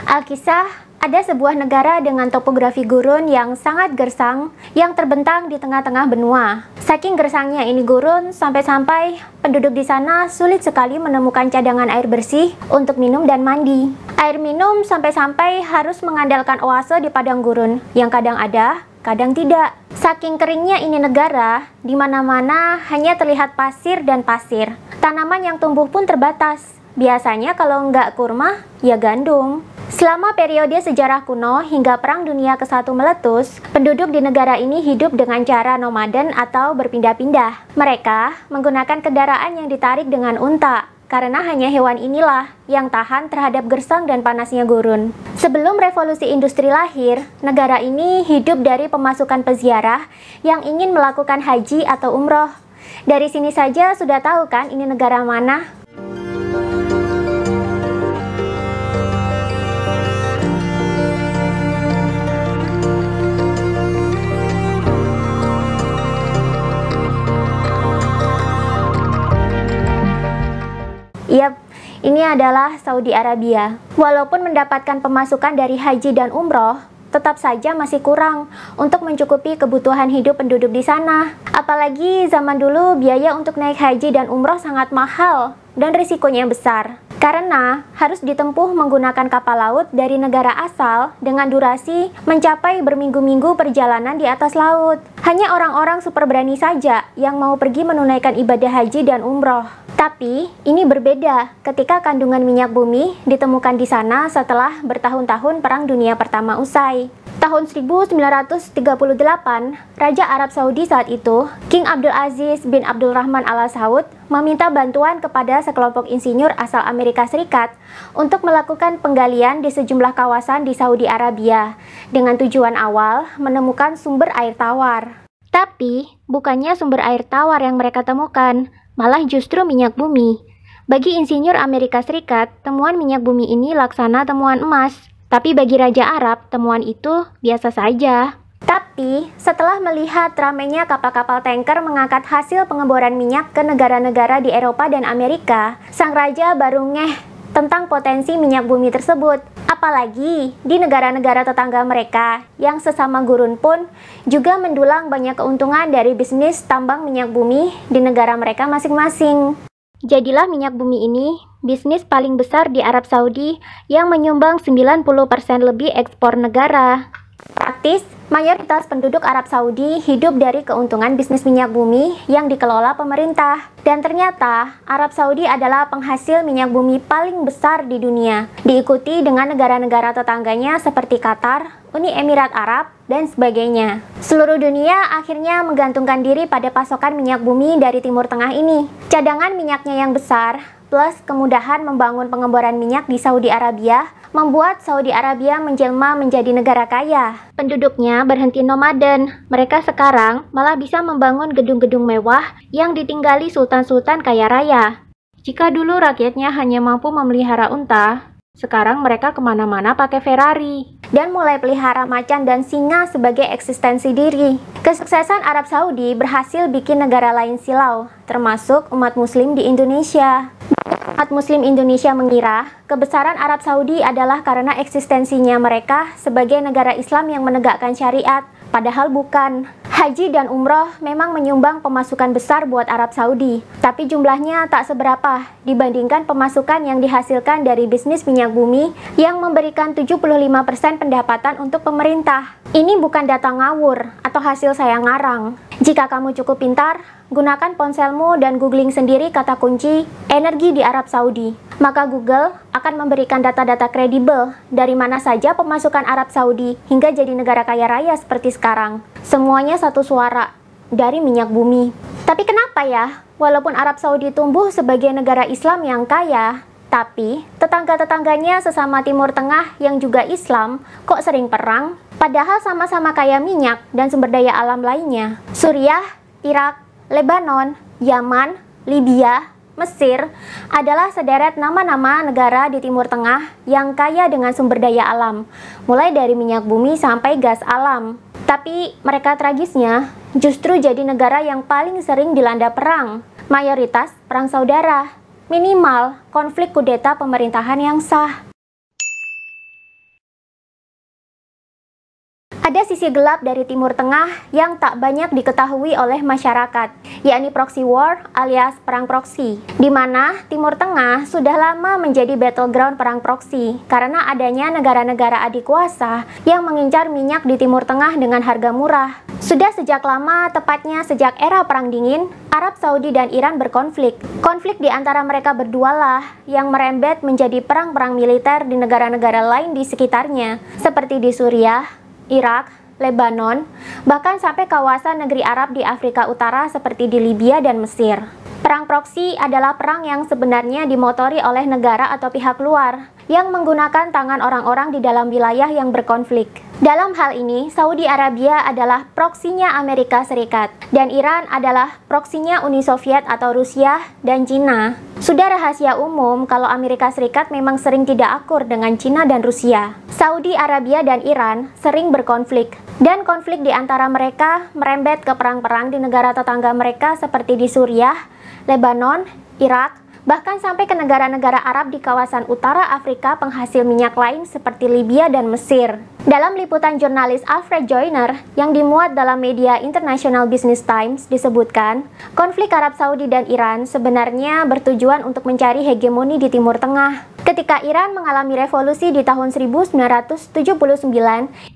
Alkisah, ada sebuah negara dengan topografi gurun yang sangat gersang yang terbentang di tengah-tengah benua. Saking gersangnya ini gurun, sampai-sampai penduduk di sana sulit sekali menemukan cadangan air bersih untuk minum dan mandi. Air minum sampai-sampai harus mengandalkan oase di padang gurun yang kadang ada, kadang tidak. Saking keringnya ini negara, di mana-mana hanya terlihat pasir dan pasir. Tanaman yang tumbuh pun terbatas. Biasanya kalau nggak kurma, ya gandum. Selama periode sejarah kuno hingga Perang Dunia ke-1 meletus, penduduk di negara ini hidup dengan cara nomaden atau berpindah-pindah. Mereka menggunakan kendaraan yang ditarik dengan unta, karena hanya hewan inilah yang tahan terhadap gersang dan panasnya gurun. Sebelum revolusi industri lahir, negara ini hidup dari pemasukan peziarah yang ingin melakukan haji atau umroh. Dari sini saja sudah tahu kan ini negara mana? Yap, ini adalah Saudi Arabia. Walaupun mendapatkan pemasukan dari haji dan umroh, tetap saja masih kurang untuk mencukupi kebutuhan hidup penduduk di sana. Apalagi zaman dulu biaya untuk naik haji dan umroh sangat mahal dan risikonya besar. Karena harus ditempuh menggunakan kapal laut dari negara asal dengan durasi mencapai berminggu-minggu perjalanan di atas laut. Hanya orang-orang super berani saja yang mau pergi menunaikan ibadah haji dan umroh. Tapi ini berbeda ketika kandungan minyak bumi ditemukan di sana setelah bertahun-tahun Perang Dunia Pertama usai. Tahun 1938, Raja Arab Saudi saat itu, King Abdul Aziz bin Abdul Rahman Al Saud, meminta bantuan kepada sekelompok insinyur asal Amerika Serikat untuk melakukan penggalian di sejumlah kawasan di Saudi Arabia dengan tujuan awal menemukan sumber air tawar. Tapi bukannya sumber air tawar yang mereka temukan, malah justru minyak bumi. Bagi insinyur Amerika Serikat, temuan minyak bumi ini laksana temuan emas. Tapi bagi Raja Arab, temuan itu biasa saja. Tapi, setelah melihat ramainya kapal-kapal tanker mengangkat hasil pengeboran minyak ke negara-negara di Eropa dan Amerika, sang raja baru ngeh tentang potensi minyak bumi tersebut. Apalagi di negara-negara tetangga mereka yang sesama gurun pun juga mendulang banyak keuntungan dari bisnis tambang minyak bumi di negara mereka masing-masing. Jadilah minyak bumi ini bisnis paling besar di Arab Saudi yang menyumbang 90% lebih ekspor negara. Praktis, mayoritas penduduk Arab Saudi hidup dari keuntungan bisnis minyak bumi yang dikelola pemerintah. Dan ternyata, Arab Saudi adalah penghasil minyak bumi paling besar di dunia, diikuti dengan negara-negara tetangganya seperti Qatar, Uni Emirat Arab, dan sebagainya. Seluruh dunia akhirnya menggantungkan diri pada pasokan minyak bumi dari Timur Tengah ini. Cadangan minyaknya yang besar, plus kemudahan membangun pengeboran minyak di Saudi Arabia, membuat Saudi Arabia menjelma menjadi negara kaya. Penduduknya berhenti nomaden. Mereka sekarang malah bisa membangun gedung-gedung mewah yang ditinggali sultan-sultan kaya raya. Jika dulu rakyatnya hanya mampu memelihara unta, sekarang mereka kemana-mana pakai Ferrari. Dan mulai pelihara macan dan singa sebagai eksistensi diri. Kesuksesan Arab Saudi berhasil bikin negara lain silau, termasuk umat muslim di Indonesia. Umat muslim Indonesia mengira kebesaran Arab Saudi adalah karena eksistensinya mereka sebagai negara Islam yang menegakkan syariat, padahal bukan. Haji dan umroh memang menyumbang pemasukan besar buat Arab Saudi, tapi jumlahnya tak seberapa dibandingkan pemasukan yang dihasilkan dari bisnis minyak bumi yang memberikan 75% pendapatan untuk pemerintah. Ini bukan data ngawur atau hasil saya ngarang. Jika kamu cukup pintar, gunakan ponselmu dan googling sendiri kata kunci energi di Arab Saudi. Maka Google akan memberikan data-data kredibel dari mana saja pemasukan Arab Saudi hingga jadi negara kaya raya seperti sekarang. Semuanya satu suara, dari minyak bumi. Tapi kenapa ya, walaupun Arab Saudi tumbuh sebagai negara Islam yang kaya, tapi tetangga-tetangganya sesama Timur Tengah yang juga Islam kok sering perang? Padahal sama-sama kaya minyak dan sumber daya alam lainnya. Suriah, Irak, Lebanon, Yaman, Libya, Mesir adalah sederet nama-nama negara di Timur Tengah yang kaya dengan sumber daya alam, mulai dari minyak bumi sampai gas alam. Tapi mereka tragisnya justru jadi negara yang paling sering dilanda perang, mayoritas perang saudara, minimal konflik kudeta pemerintahan yang sah. Ada sisi gelap dari Timur Tengah yang tak banyak diketahui oleh masyarakat, yakni proxy war alias perang proksi, di mana Timur Tengah sudah lama menjadi battleground perang proksi karena adanya negara-negara adikuasa yang mengincar minyak di Timur Tengah dengan harga murah. Sudah sejak lama, tepatnya sejak era Perang Dingin, Arab Saudi dan Iran berkonflik. Konflik di antara mereka berdualah yang merembet menjadi perang-perang militer di negara-negara lain di sekitarnya, seperti di Suriah, Irak, Lebanon, bahkan sampai kawasan negeri Arab di Afrika Utara seperti di Libya dan Mesir. Perang proksi adalah perang yang sebenarnya dimotori oleh negara atau pihak luar yang menggunakan tangan orang-orang di dalam wilayah yang berkonflik. Dalam hal ini, Saudi Arabia adalah proksinya Amerika Serikat dan Iran adalah proksinya Uni Soviet atau Rusia dan Cina. Sudah rahasia umum kalau Amerika Serikat memang sering tidak akur dengan Cina dan Rusia. Saudi Arabia dan Iran sering berkonflik, dan konflik di antara mereka merembet ke perang-perang di negara tetangga mereka seperti di Suriah, Lebanon, Irak, bahkan sampai ke negara-negara Arab di kawasan utara Afrika penghasil minyak lain seperti Libya dan Mesir. Dalam liputan jurnalis Alfred Joyner yang dimuat dalam media International Business Times disebutkan, konflik Arab Saudi dan Iran sebenarnya bertujuan untuk mencari hegemoni di Timur Tengah. Ketika Iran mengalami revolusi di tahun 1979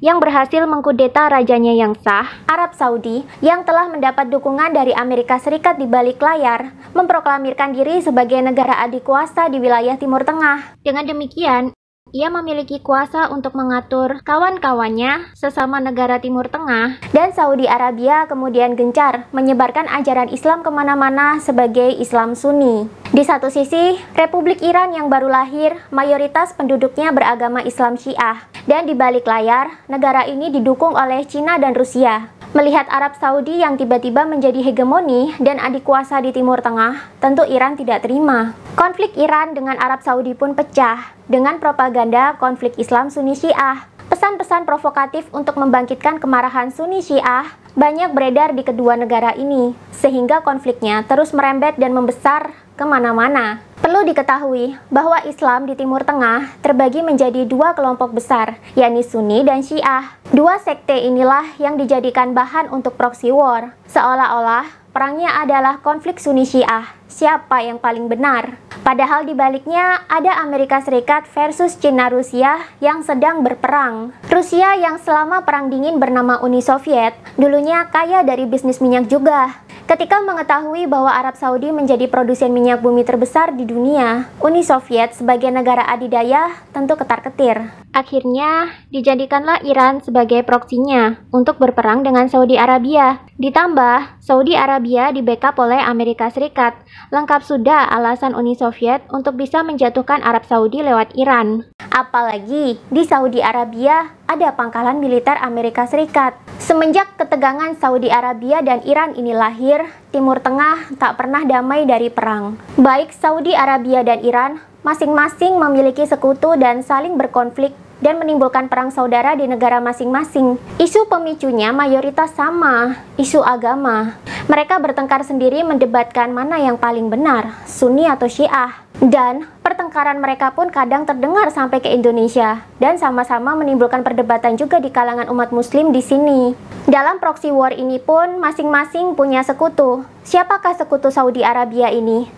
yang berhasil mengkudeta rajanya yang sah, Arab Saudi yang telah mendapat dukungan dari Amerika Serikat di balik layar, memproklamirkan diri sebagai negara adikuasa di wilayah Timur Tengah. Dengan demikian, ia memiliki kuasa untuk mengatur kawan-kawannya sesama negara Timur Tengah, dan Saudi Arabia kemudian gencar menyebarkan ajaran Islam kemana-mana sebagai Islam Sunni. Di satu sisi, Republik Iran yang baru lahir, mayoritas penduduknya beragama Islam Syiah, dan di balik layar, negara ini didukung oleh Cina dan Rusia. Melihat Arab Saudi yang tiba-tiba menjadi hegemoni dan adik kuasa di Timur Tengah, tentu Iran tidak terima. Konflik Iran dengan Arab Saudi pun pecah dengan propaganda konflik Islam Sunni Syiah. Pesan-pesan provokatif untuk membangkitkan kemarahan Sunni Syiah banyak beredar di kedua negara ini, sehingga konfliknya terus merembet dan membesar kemana-mana. Perlu diketahui bahwa Islam di Timur Tengah terbagi menjadi dua kelompok besar, yakni Sunni dan Syiah. Dua sekte inilah yang dijadikan bahan untuk proxy war, seolah-olah perangnya adalah konflik Sunni Syiah, siapa yang paling benar. Padahal di baliknya ada Amerika Serikat versus Cina Rusia yang sedang berperang. Rusia yang selama Perang Dingin bernama Uni Soviet, dulunya kaya dari bisnis minyak juga. Ketika mengetahui bahwa Arab Saudi menjadi produsen minyak bumi terbesar di dunia, Uni Soviet sebagai negara adidaya tentu ketar-ketir. Akhirnya, dijadikanlah Iran sebagai proksinya untuk berperang dengan Saudi Arabia. Ditambah, Saudi Arabia di-backup oleh Amerika Serikat. Lengkap sudah alasan Uni Soviet untuk bisa menjatuhkan Arab Saudi lewat Iran. Apalagi, di Saudi Arabia ada pangkalan militer Amerika Serikat. Semenjak ketegangan Saudi Arabia dan Iran ini lahir, Timur Tengah tak pernah damai dari perang. Baik Saudi Arabia dan Iran masing-masing memiliki sekutu dan saling berkonflik dan menimbulkan perang saudara di negara masing-masing. Isu pemicunya mayoritas sama, isu agama. Mereka bertengkar sendiri mendebatkan mana yang paling benar, Sunni atau Syiah. Dan pertengkaran mereka pun kadang terdengar sampai ke Indonesia dan sama-sama menimbulkan perdebatan juga di kalangan umat muslim di sini. Dalam proxy war ini pun masing-masing punya sekutu. Siapakah sekutu Saudi Arabia ini?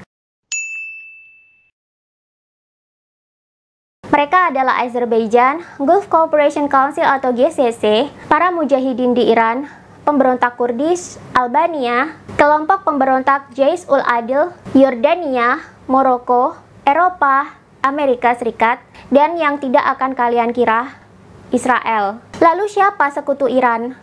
Mereka adalah Azerbaijan, Gulf Cooperation Council atau GCC, para mujahidin di Iran, pemberontak Kurdis, Albania, kelompok pemberontak Jaish-ul Adil, Yordania, Maroko, Eropa, Amerika Serikat, dan yang tidak akan kalian kira, Israel. Lalu siapa sekutu Iran?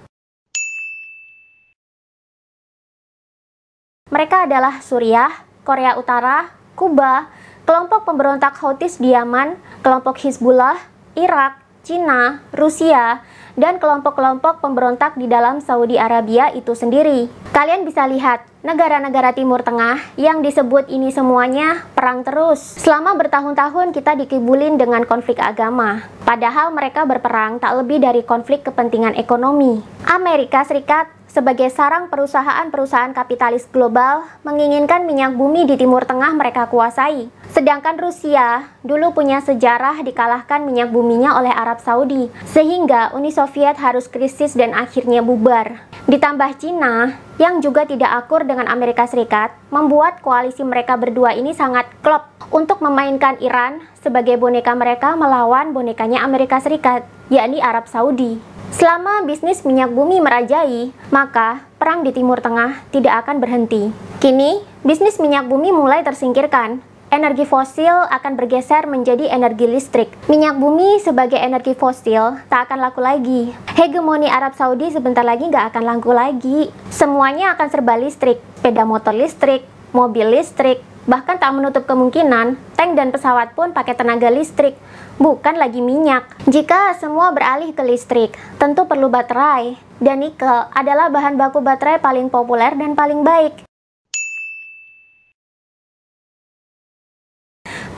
Mereka adalah Suriah, Korea Utara, Kuba, kelompok pemberontak Houthis di Yaman, kelompok Hizbullah, Irak, Cina, Rusia, dan kelompok-kelompok pemberontak di dalam Saudi Arabia itu sendiri. Kalian bisa lihat, negara-negara Timur Tengah yang disebut ini semuanya perang terus. Selama bertahun-tahun kita dikibulin dengan konflik agama. Padahal mereka berperang tak lebih dari konflik kepentingan ekonomi. Amerika Serikat sebagai sarang perusahaan-perusahaan kapitalis global menginginkan minyak bumi di Timur Tengah mereka kuasai. Sedangkan Rusia dulu punya sejarah dikalahkan minyak buminya oleh Arab Saudi, sehingga Uni Soviet harus krisis dan akhirnya bubar. Ditambah Cina, yang juga tidak akur dengan Amerika Serikat, membuat koalisi mereka berdua ini sangat klop untuk memainkan Iran sebagai boneka mereka melawan bonekanya Amerika Serikat, yakni Arab Saudi. Selama bisnis minyak bumi merajai, maka perang di Timur Tengah tidak akan berhenti. Kini, bisnis minyak bumi mulai tersingkirkan. Energi fosil akan bergeser menjadi energi listrik. Minyak bumi sebagai energi fosil tak akan laku lagi. Hegemoni Arab Saudi sebentar lagi nggak akan laku lagi. Semuanya akan serba listrik. Sepeda motor listrik, mobil listrik, bahkan tak menutup kemungkinan tank dan pesawat pun pakai tenaga listrik, bukan lagi minyak. Jika semua beralih ke listrik, tentu perlu baterai. Dan nikel adalah bahan baku baterai paling populer dan paling baik.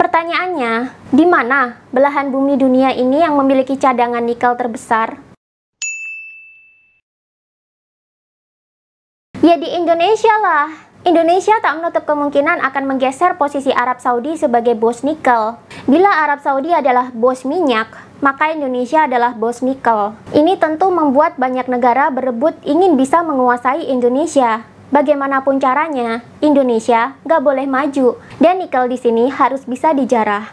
Pertanyaannya, di mana belahan bumi dunia ini yang memiliki cadangan nikel terbesar? Ya di Indonesia lah. Indonesia tak menutup kemungkinan akan menggeser posisi Arab Saudi sebagai bos nikel. Bila Arab Saudi adalah bos minyak, maka Indonesia adalah bos nikel. Ini tentu membuat banyak negara berebut ingin bisa menguasai Indonesia. Bagaimanapun caranya, Indonesia nggak boleh maju, dan nikel di sini harus bisa dijarah.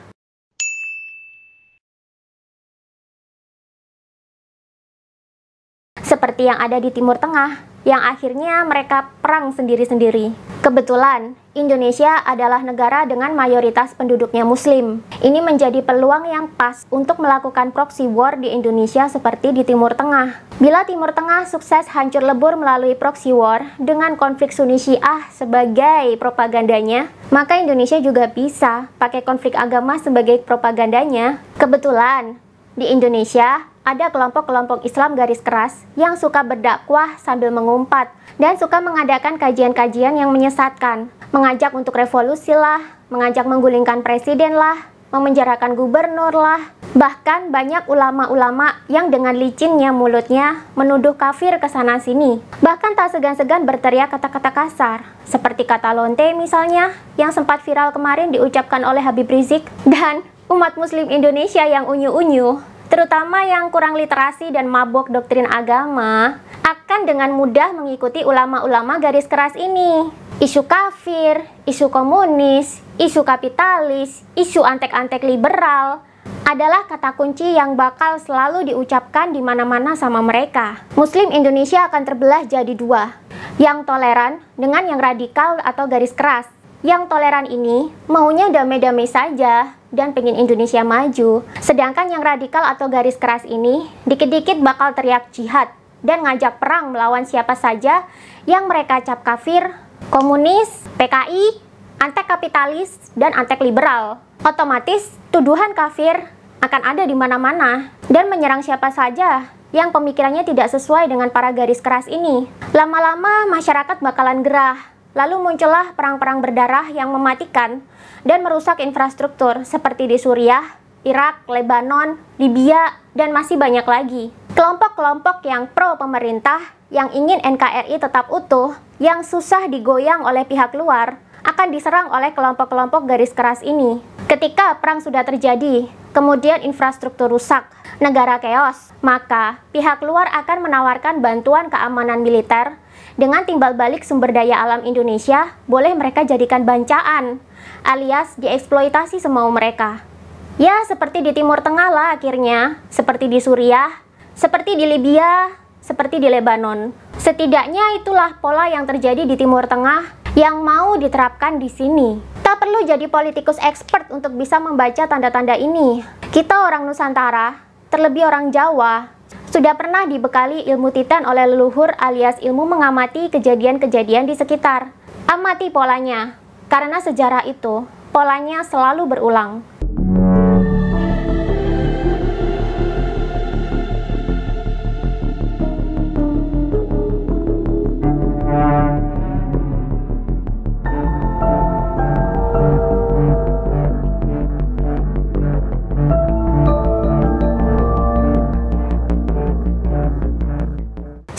Seperti yang ada di Timur Tengah, yang akhirnya mereka perang sendiri-sendiri. Kebetulan, Indonesia adalah negara dengan mayoritas penduduknya Muslim. Ini menjadi peluang yang pas untuk melakukan proxy war di Indonesia seperti di Timur Tengah. Bila Timur Tengah sukses hancur lebur melalui proxy war dengan konflik Sunni Syiah sebagai propagandanya, maka Indonesia juga bisa pakai konflik agama sebagai propagandanya. Kebetulan, di Indonesia ada kelompok-kelompok Islam garis keras yang suka berdakwah sambil mengumpat dan suka mengadakan kajian-kajian yang menyesatkan, mengajak untuk revolusi lah, mengajak menggulingkan presiden lah, memenjarakan gubernur lah. Bahkan banyak ulama-ulama yang dengan licinnya mulutnya menuduh kafir ke sana sini. Bahkan tak segan-segan berteriak kata-kata kasar, seperti kata lonte misalnya, yang sempat viral kemarin diucapkan oleh Habib Rizik. Dan umat muslim Indonesia yang unyu-unyu, terutama yang kurang literasi dan mabok doktrin agama, akan dengan mudah mengikuti ulama-ulama garis keras ini. Isu kafir, isu komunis, isu kapitalis, isu antek-antek liberal adalah kata kunci yang bakal selalu diucapkan di mana-mana sama mereka. Muslim Indonesia akan terbelah jadi dua, yang toleran dengan yang radikal atau garis keras. Yang toleran ini maunya damai-damai saja dan pengen Indonesia maju. Sedangkan yang radikal atau garis keras ini dikit-dikit bakal teriak jihad dan ngajak perang melawan siapa saja yang mereka cap kafir, komunis, PKI, antek kapitalis, dan antek liberal. Otomatis tuduhan kafir akan ada di mana-mana dan menyerang siapa saja yang pemikirannya tidak sesuai dengan para garis keras ini. Lama-lama masyarakat bakalan gerah. Lalu muncullah perang-perang berdarah yang mematikan dan merusak infrastruktur seperti di Suriah, Irak, Lebanon, Libya, dan masih banyak lagi. Kelompok-kelompok yang pro pemerintah, yang ingin NKRI tetap utuh, yang susah digoyang oleh pihak luar, akan diserang oleh kelompok-kelompok garis keras ini. Ketika perang sudah terjadi, kemudian infrastruktur rusak, negara keos, maka pihak luar akan menawarkan bantuan keamanan militer. Dengan timbal balik sumber daya alam Indonesia, boleh mereka jadikan bancaan, alias dieksploitasi semau mereka. Ya, seperti di Timur Tengah lah akhirnya, seperti di Suriah, seperti di Libya, seperti di Lebanon. Setidaknya itulah pola yang terjadi di Timur Tengah yang mau diterapkan di sini. Tak perlu jadi politikus expert untuk bisa membaca tanda-tanda ini. Kita orang Nusantara, terlebih orang Jawa, sudah pernah dibekali ilmu titan oleh leluhur alias ilmu mengamati kejadian-kejadian di sekitar. Amati polanya, karena sejarah itu, polanya selalu berulang.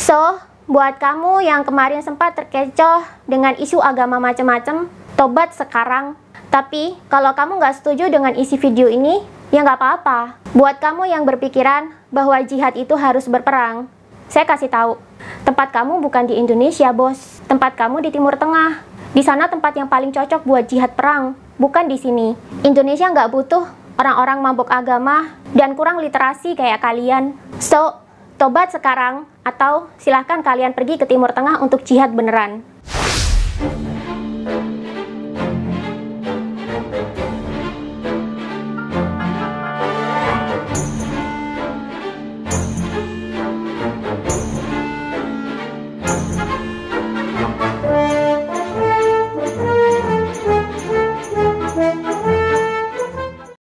So, buat kamu yang kemarin sempat terkecoh dengan isu agama macam-macam, tobat sekarang. Tapi, kalau kamu nggak setuju dengan isi video ini, ya nggak apa-apa. Buat kamu yang berpikiran bahwa jihad itu harus berperang, saya kasih tahu, tempat kamu bukan di Indonesia, bos. Tempat kamu di Timur Tengah. Di sana tempat yang paling cocok buat jihad perang, bukan di sini. Indonesia nggak butuh orang-orang mabuk agama dan kurang literasi kayak kalian. So, tobat sekarang, atau silahkan kalian pergi ke Timur Tengah untuk jihad beneran.